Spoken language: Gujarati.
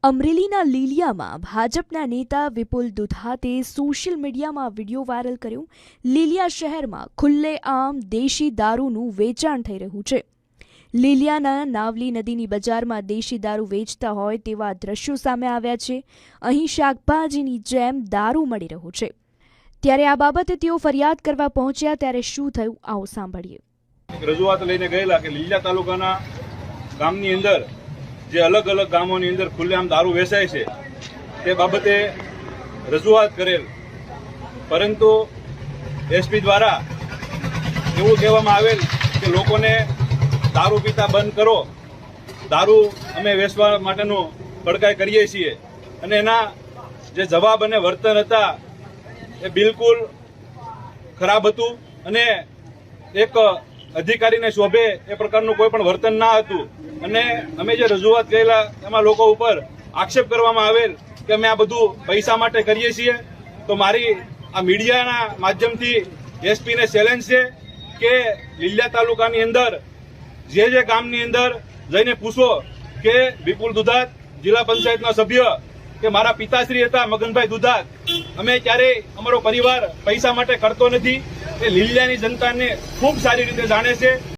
અમરેલીના લીલિયામાં ભાજપના નેતા વિપુલ દુધાતે સોશિયલ મીડિયામાં વિડીયો વાયરલ કર્યો। લીલિયા શહેરમાં ખુલ્લેઆમ દેશી દારૂનું વેચાણ થઈ રહ્યું છે। લીલિયાના નાવલી નદીની બજારમાં દેશી દારૂ વેચતા હોય તેવા દ્રશ્યો સામે આવ્યા છે। અહીં શાકભાજીની જેમ દારૂ મળી રહ્યો છે, ત્યારે આ બાબતે તેઓ ફરિયાદ કરવા પહોંચ્યા ત્યારે શું થયું આવો સાંભળીએ। રજૂઆત લઈને ગયેલા કે લીલિયા તાલુકાના ગામની અંદર જે અલગ અલગ ગામોની અંદર ખુલ્લેઆમ દારૂ વેચાય છે તે બાબતે રજૂઆત કરેલ, પરંતુ એસપી દ્વારા એવું કહેવામાં આવેલ કે લોકોને દારૂ પીતા બંધ કરો, દારૂ અમે વેચવા માટેનું કડકાઈ કરીએ છીએ, અને એના જે જવાબ અને વર્તન હતા એ બિલકુલ ખરાબ હતું અને એક અધિકારીને શોભે એ પ્રકારનું કોઈ પણ વર્તન ના હતું। અને અમે જે રજૂઆત કરેલા એમાં લોકો ઉપર આક્ષેપ કરવામાં આવેલ કે અમે આ બધું પૈસા માટે કરીએ છીએ। તો મારી આ મીડિયાના માધ્યમથી એસપીને ચેલેન્જ છે કે લીલિયા તાલુકાની અંદર જે ગામની અંદર જઈને પૂછો કે વિપુલ દુધાત જિલ્લા પંચાયતના સભ્ય કે મારા પિતાશ્રી હતા મગનભાઈ દુધાત, અમે ક્યારેય અમારો પરિવાર પૈસા માટે કરતો નથી। એ લીલિયાની જનતાને ખૂબ સારી રીતે જાણે છે।